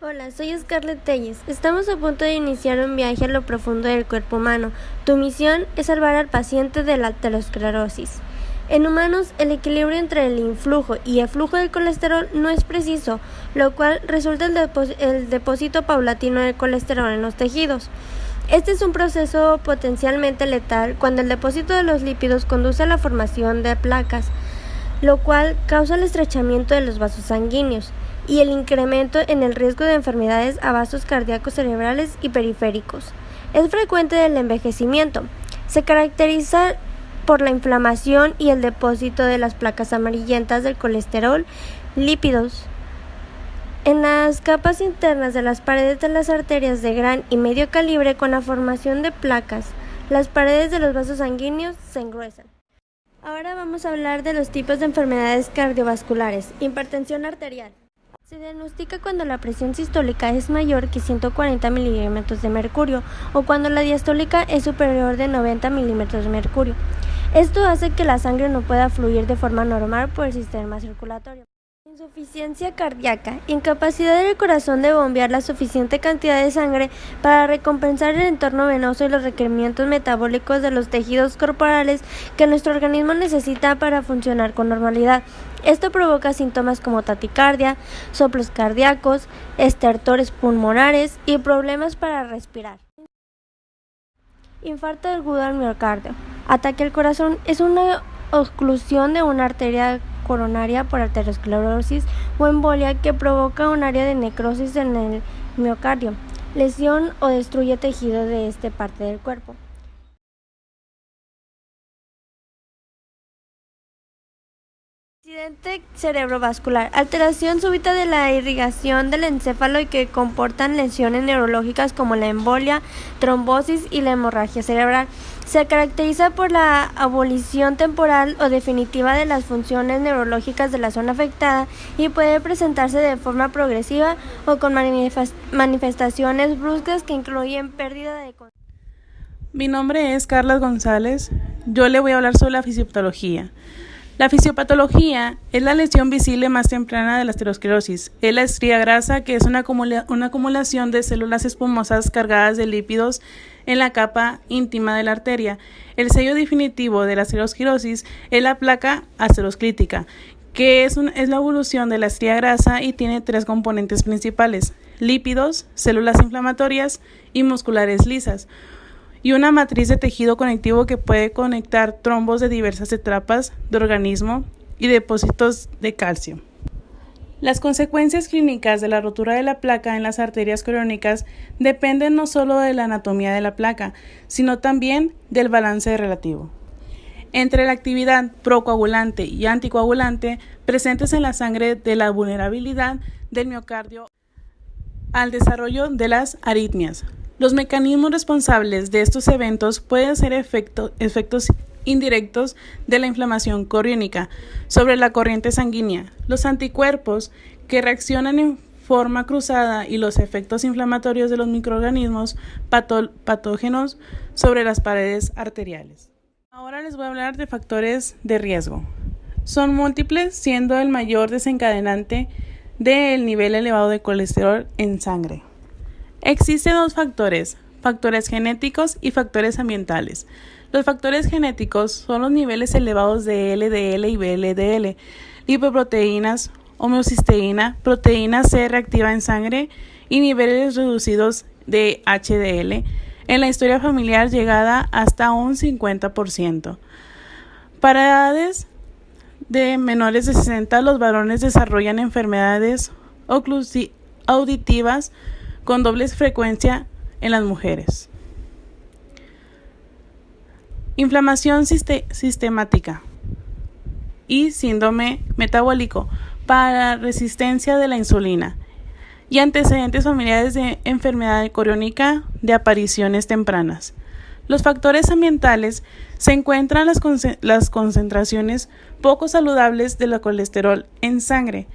Hola, soy Scarlett Telles. Estamos a punto de iniciar un viaje a lo profundo del cuerpo humano. Tu misión es salvar al paciente de la aterosclerosis. En humanos, el equilibrio entre el influjo y el flujo del colesterol no es preciso, lo cual resulta el depósito paulatino de colesterol en los tejidos. Este es un proceso potencialmente letal cuando el depósito de los lípidos conduce a la formación de placas, lo cual causa el estrechamiento de los vasos sanguíneos y el incremento en el riesgo de enfermedades a vasos cardíacos cerebrales y periféricos. Es frecuente el envejecimiento. Se caracteriza por la inflamación y el depósito de las placas amarillentas del colesterol, lípidos en las capas internas de las paredes de las arterias de gran y medio calibre. Con la formación de placas, las paredes de los vasos sanguíneos se engruesan. Ahora vamos a hablar de los tipos de enfermedades cardiovasculares. Hipertensión arterial. Se diagnostica cuando la presión sistólica es mayor que 140 milímetros de mercurio o cuando la diastólica es superior de 90 milímetros de mercurio. Esto hace que la sangre no pueda fluir de forma normal por el sistema circulatorio. Insuficiencia cardíaca, incapacidad del corazón de bombear la suficiente cantidad de sangre para recompensar el entorno venoso y los requerimientos metabólicos de los tejidos corporales que nuestro organismo necesita para funcionar con normalidad. Esto provoca síntomas como taquicardia, soplos cardíacos, estertores pulmonares y problemas para respirar. Infarto agudo al miocardio. Ataque al corazón es una oclusión de una arteria coronaria por aterosclerosis o embolia que provoca un área de necrosis en el miocardio, lesión o destruye tejido de esta parte del cuerpo. Accidente cerebrovascular, alteración súbita de la irrigación del encéfalo y que comportan lesiones neurológicas como la embolia, trombosis y la hemorragia cerebral. Se caracteriza por la abolición temporal o definitiva de las funciones neurológicas de la zona afectada y puede presentarse de forma progresiva o con manifestaciones bruscas que incluyen pérdida de conciencia. Mi nombre es Carla González. Yo le voy a hablar sobre la fisiopatología. La fisiopatología es la lesión visible más temprana de la aterosclerosis. Es la estría grasa, que es una acumulación de células espumosas cargadas de lípidos en la capa íntima de la arteria. El sello definitivo de la aterosclerosis es la placa aterosclítica, que es la evolución de la estría grasa y tiene tres componentes principales: lípidos, células inflamatorias y musculares lisas, y una matriz de tejido conectivo que puede conectar trombos de diversas etapas de organismo y depósitos de calcio. Las consecuencias clínicas de la rotura de la placa en las arterias crónicas dependen no solo de la anatomía de la placa, sino también del balance relativo entre la actividad procoagulante y anticoagulante presentes en la sangre, de la vulnerabilidad del miocardio al desarrollo de las arritmias. Los mecanismos responsables de estos eventos pueden ser efectos indirectos de la inflamación coriónica sobre la corriente sanguínea, los anticuerpos que reaccionan en forma cruzada y los efectos inflamatorios de los microorganismos patógenos sobre las paredes arteriales. Ahora les voy a hablar de factores de riesgo. Son múltiples, siendo el mayor desencadenante del nivel elevado de colesterol en sangre. Existen dos factores genéticos y factores ambientales. Los factores genéticos son los niveles elevados de LDL y VLDL, lipoproteínas, homocisteína, proteína C reactiva en sangre y niveles reducidos de HDL en la historia familiar, llegada hasta un 50%. Para edades de menores de 60, los varones desarrollan enfermedades auditivas con doble frecuencia en las mujeres. Inflamación sistemática y síndrome metabólico para resistencia de la insulina y antecedentes familiares de enfermedad coriónica de apariciones tempranas. Los factores ambientales se encuentran las concentraciones poco saludables de colesterol en sangre,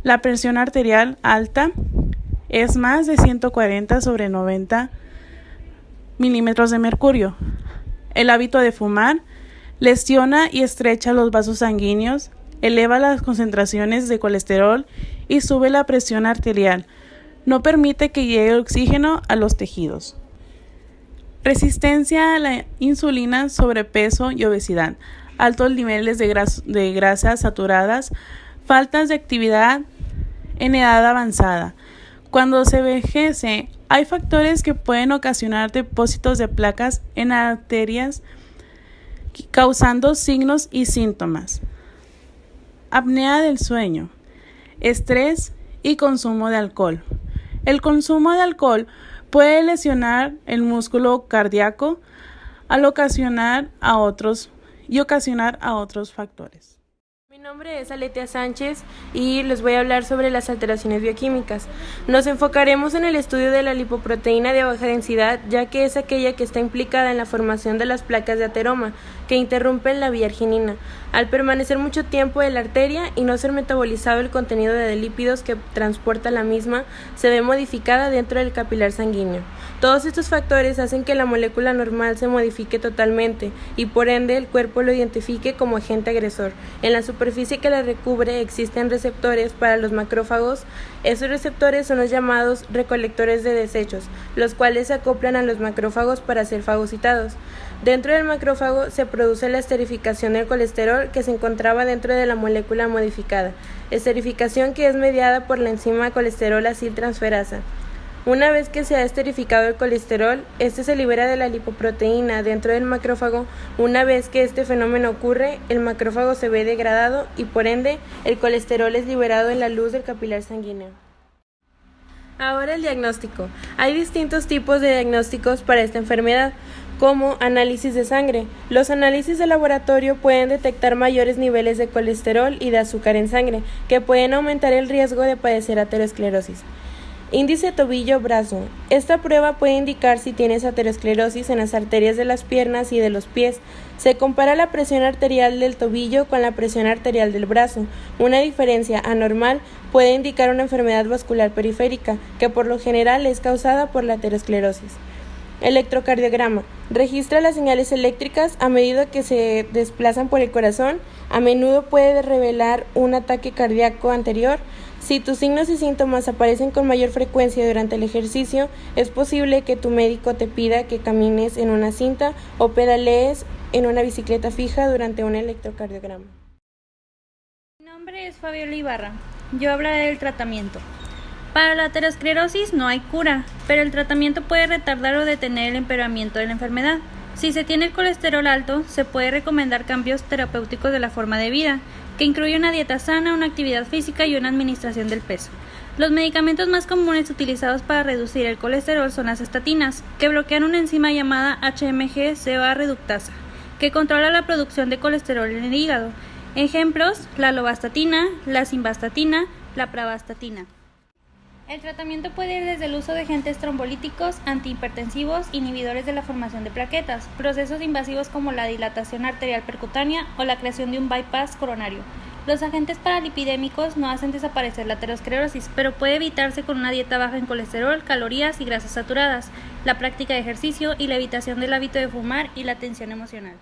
la presión arterial alta, es más de 140/90 milímetros de mercurio. El hábito de fumar lesiona y estrecha los vasos sanguíneos, eleva las concentraciones de colesterol y sube la presión arterial. No permite que llegue el oxígeno a los tejidos. Resistencia a la insulina, sobrepeso y obesidad. Altos niveles de grasas saturadas. Faltas de actividad en edad avanzada. Cuando se envejece, hay factores que pueden ocasionar depósitos de placas en arterias, causando signos y síntomas. Apnea del sueño, estrés y consumo de alcohol. El consumo de alcohol puede lesionar el músculo cardíaco al ocasionar a otros factores. Mi nombre es Aletia Sánchez y les voy a hablar sobre las alteraciones bioquímicas. Nos enfocaremos en el estudio de la lipoproteína de baja densidad, ya que es aquella que está implicada en la formación de las placas de ateroma, que interrumpen la vía arginina. Al permanecer mucho tiempo en la arteria y no ser metabolizado el contenido de lípidos que transporta la misma, se ve modificada dentro del capilar sanguíneo. Todos estos factores hacen que la molécula normal se modifique totalmente y por ende el cuerpo lo identifique como agente agresor. En la superficie que la recubre existen receptores para los macrófagos. Esos receptores son los llamados recolectores de desechos, los cuales se acoplan a los macrófagos para ser fagocitados. Dentro del macrófago se produce la esterificación del colesterol que se encontraba dentro de la molécula modificada, esterificación que es mediada por la enzima colesterol aciltransferasa. Una vez que se ha esterificado el colesterol, este se libera de la lipoproteína dentro del macrófago. Una vez que este fenómeno ocurre, el macrófago se ve degradado y por ende el colesterol es liberado en la luz del capilar sanguíneo. Ahora el diagnóstico. Hay distintos tipos de diagnósticos para esta enfermedad, como análisis de sangre. Los análisis de laboratorio pueden detectar mayores niveles de colesterol y de azúcar en sangre, que pueden aumentar el riesgo de padecer aterosclerosis. Índice tobillo-brazo. Esta prueba puede indicar si tienes aterosclerosis en las arterias de las piernas y de los pies. Se compara la presión arterial del tobillo con la presión arterial del brazo. Una diferencia anormal puede indicar una enfermedad vascular periférica, que por lo general es causada por la aterosclerosis. Electrocardiograma. Registra las señales eléctricas a medida que se desplazan por el corazón. A menudo puede revelar un ataque cardíaco anterior. Si tus signos y síntomas aparecen con mayor frecuencia durante el ejercicio, es posible que tu médico te pida que camines en una cinta o pedalees en una bicicleta fija durante un electrocardiograma. Mi nombre es Fabiola Ibarra. Yo hablaré del tratamiento. Para la aterosclerosis no hay cura, pero el tratamiento puede retardar o detener el empeoramiento de la enfermedad. Si se tiene el colesterol alto, se puede recomendar cambios terapéuticos de la forma de vida, que incluye una dieta sana, una actividad física y una administración del peso. Los medicamentos más comunes utilizados para reducir el colesterol son las estatinas, que bloquean una enzima llamada HMG-CoA reductasa, que controla la producción de colesterol en el hígado. Ejemplos: la lovastatina, la simvastatina, la pravastatina. El tratamiento puede ir desde el uso de agentes trombolíticos, antihipertensivos, inhibidores de la formación de plaquetas, procesos invasivos como la dilatación arterial percutánea o la creación de un bypass coronario. Los agentes paralipidémicos no hacen desaparecer la aterosclerosis, pero puede evitarse con una dieta baja en colesterol, calorías y grasas saturadas, la práctica de ejercicio y la evitación del hábito de fumar y la atención emocional.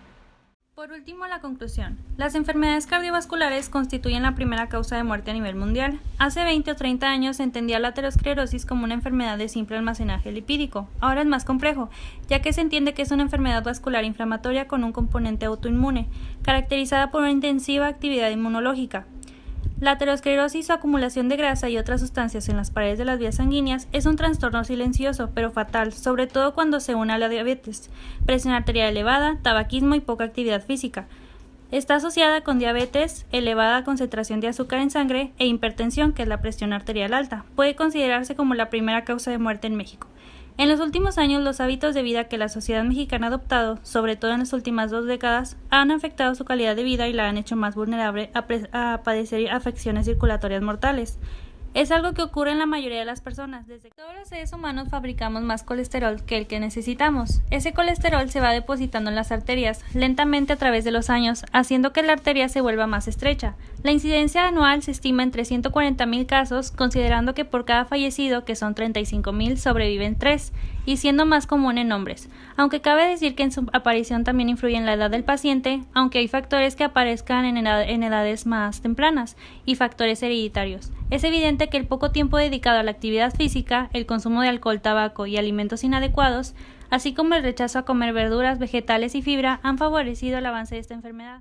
Por último, la conclusión. Las enfermedades cardiovasculares constituyen la primera causa de muerte a nivel mundial. Hace 20 o 30 años se entendía la aterosclerosis como una enfermedad de simple almacenaje lipídico. Ahora es más complejo, ya que se entiende que es una enfermedad vascular inflamatoria con un componente autoinmune, caracterizada por una intensiva actividad inmunológica. La aterosclerosis o acumulación de grasa y otras sustancias en las paredes de las vías sanguíneas es un trastorno silencioso, pero fatal, sobre todo cuando se une a la diabetes, presión arterial elevada, tabaquismo y poca actividad física. Está asociada con diabetes, elevada concentración de azúcar en sangre e hipertensión, que es la presión arterial alta. Puede considerarse como la primera causa de muerte en México. En los últimos años, los hábitos de vida que la sociedad mexicana ha adoptado, sobre todo en las últimas 2 décadas, han afectado su calidad de vida y la han hecho más vulnerable a padecer afecciones circulatorias mortales. Es algo que ocurre en la mayoría de las personas. Desde que todos los seres humanos fabricamos más colesterol que el que necesitamos. Ese colesterol se va depositando en las arterias lentamente a través de los años, haciendo que la arteria se vuelva más estrecha. La incidencia anual se estima en 340,000 casos, considerando que por cada fallecido, que son 35,000, sobreviven 3, y siendo más común en hombres. Aunque cabe decir que en su aparición también influye en la edad del paciente, aunque hay factores que aparezcan en edades más tempranas y factores hereditarios. Es evidente que el poco tiempo dedicado a la actividad física, el consumo de alcohol, tabaco y alimentos inadecuados, así como el rechazo a comer verduras, vegetales y fibra, han favorecido el avance de esta enfermedad.